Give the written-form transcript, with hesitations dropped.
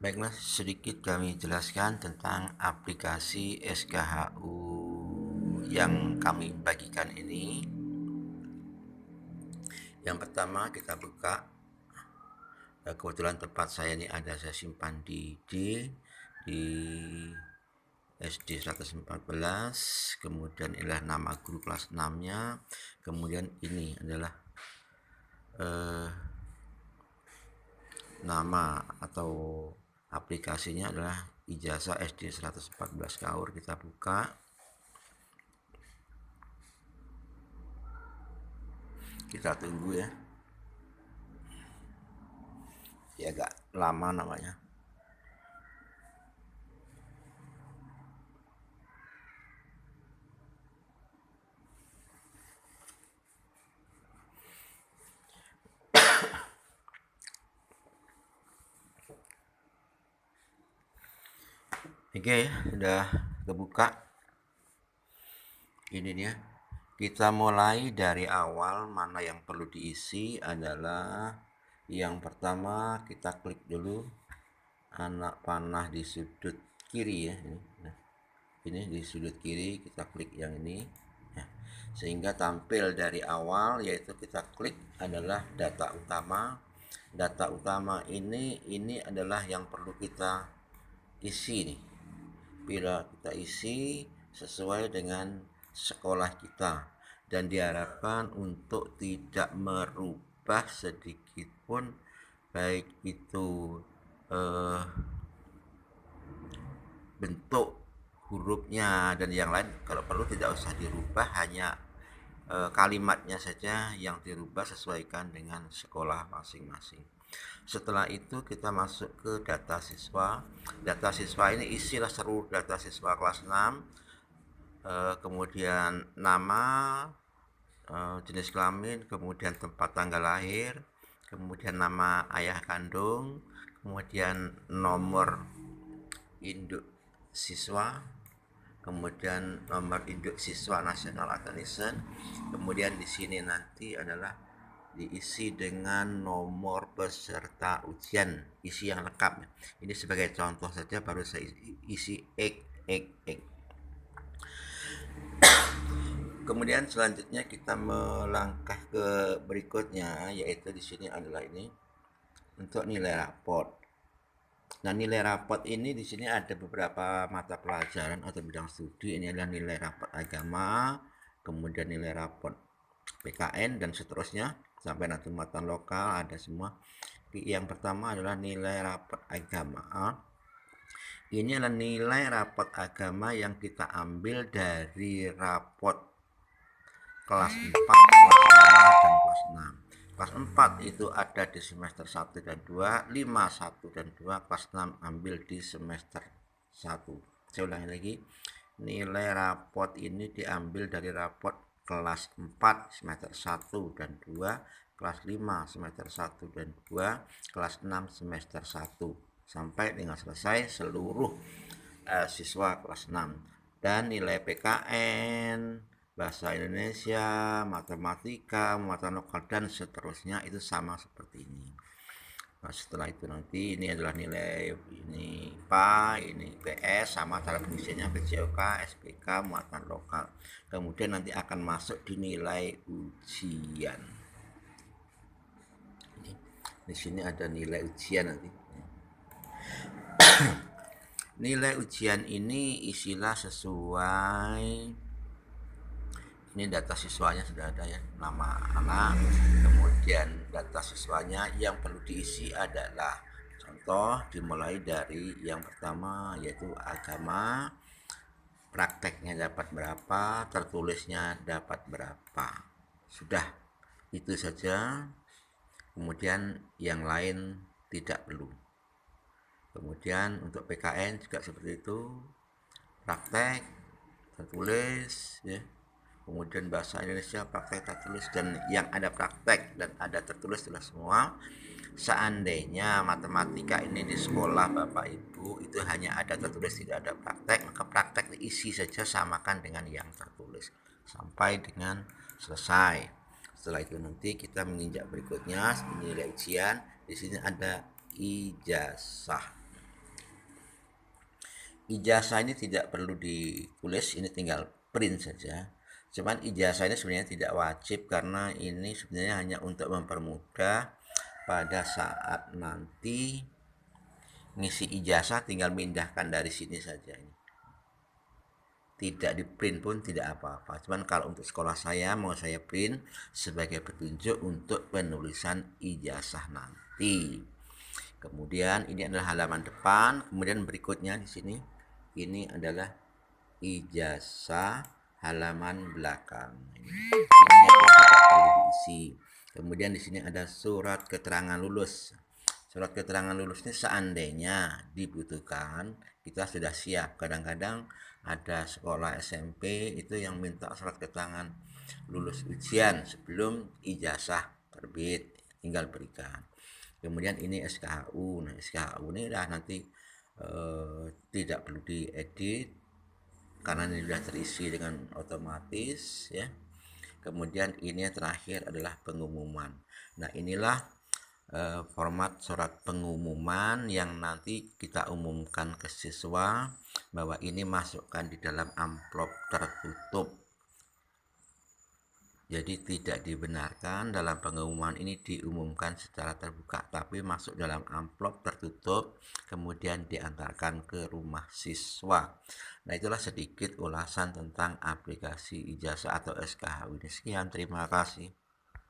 Baiklah, sedikit kami jelaskan tentang aplikasi SKHU yang kami bagikan ini. Yang pertama kita buka, kebetulan tempat saya ini saya simpan di SD 114, kemudian inilah nama guru kelas 6-nya, kemudian ini adalah nama atau aplikasinya adalah Ijazah SD 114 Kaur. Kita buka, kita tunggu ya agak lama namanya. Oke, sudah kebuka. Ini dia. Kita mulai dari awal. Mana yang perlu diisi adalah yang pertama, kita klik dulu anak panah di sudut kiri ya. Ini di sudut kiri, kita klik yang ini ya, sehingga tampil dari awal, yaitu kita klik adalah data utama. Data utama ini adalah yang perlu kita isi nih. Bila kita isi sesuai dengan sekolah kita, dan diharapkan untuk tidak merubah sedikit pun, baik itu bentuk hurufnya dan yang lain. Kalau perlu tidak usah dirubah, hanya kalimatnya saja yang dirubah, sesuaikan dengan sekolah masing-masing. Setelah itu kita masuk ke data siswa. Data siswa ini isilah seluruh data siswa kelas 6, kemudian nama, jenis kelamin, kemudian tempat tanggal lahir, kemudian nama ayah kandung, kemudian nomor induk siswa, kemudian nomor induk siswa nasional atau nation. Kemudian di sini nanti adalah diisi dengan nomor peserta ujian, isi yang lengkap. Ini sebagai contoh saja, baru saya isi X. Kemudian selanjutnya kita melangkah ke berikutnya, yaitu di sini adalah ini untuk nilai raport. Nah, nilai raport ini di sini ada beberapa mata pelajaran atau bidang studi. Ini adalah nilai raport agama, kemudian nilai raport PKN, dan seterusnya sampai nanti muatan lokal ada semua. Yang pertama adalah nilai raport agama. Ini adalah nilai raport agama yang kita ambil dari raport kelas 4, kelas 5, dan kelas 6. Kelas 4 itu ada di semester 1 dan 2, 5, 1 dan 2, kelas 6 ambil di semester 1. Saya ulangi lagi, nilai raport ini diambil dari raport kelas 4 semester 1 dan 2, kelas 5 semester 1 dan 2, kelas 6 semester 1, sampai dengan selesai seluruh siswa kelas 6. Dan nilai PKN, bahasa Indonesia, matematika, muatan lokal, dan seterusnya itu sama seperti ini. Nah, setelah itu nanti ini adalah nilai ini IPA, ini PS, sama cara pengisiannya PJOK, SPK, muatan lokal. Kemudian nanti akan masuk di nilai ujian. Ini, di sini ada nilai ujian nanti. Nilai ujian ini isilah sesuai, ini data siswanya sudah ada ya, nama anak, kemudian data siswanya. Yang perlu diisi adalah contoh, dimulai dari yang pertama yaitu agama, prakteknya dapat berapa, tertulisnya dapat berapa. Sudah, itu saja. Kemudian yang lain tidak perlu. Kemudian untuk PKN juga seperti itu, praktek, tertulis ya. Kemudian bahasa Indonesia praktek, tertulis, dan yang ada praktek dan ada tertulis itulah semua. Seandainya matematika ini di sekolah Bapak Ibu itu hanya ada tertulis, tidak ada praktek, maka praktek diisi saja, samakan dengan yang tertulis sampai dengan selesai. Setelah itu nanti kita menginjak berikutnya, nilai ujian. Di sini ada ijazah. ijazah ini tidak perlu ditulis, ini tinggal print saja. Cuman ijazah ini sebenarnya tidak wajib karena ini sebenarnya hanya untuk mempermudah pada saat nanti ngisi ijazah, tinggal mindahkan dari sini saja. Tidak di print pun tidak apa-apa. Cuman kalau untuk sekolah saya mau saya print sebagai petunjuk untuk penulisan ijazah nanti. Kemudian ini adalah halaman depan, kemudian berikutnya di sini ini adalah ijazah halaman belakang. Ini tidak perlu diisi. Kemudian di sini ada surat keterangan lulus. Surat keterangan lulus ini seandainya dibutuhkan, kita sudah siap. Kadang-kadang ada sekolah SMP itu yang minta surat keterangan lulus ujian sebelum ijazah terbit, tinggal berikan. Kemudian ini SKHU. Nah, SKHU ini udah nanti tidak perlu diedit karena ini sudah terisi dengan otomatis ya. Kemudian ini terakhir adalah pengumuman. Nah, inilah format surat pengumuman yang nanti kita umumkan ke siswa bahwa ini masukkan di dalam amplop tertutup. Jadi tidak dibenarkan dalam pengumuman ini diumumkan secara terbuka, tapi masuk dalam amplop tertutup kemudian diantarkan ke rumah siswa. Nah, itulah sedikit ulasan tentang aplikasi ijazah atau SKHU ini. Sekian, terima kasih.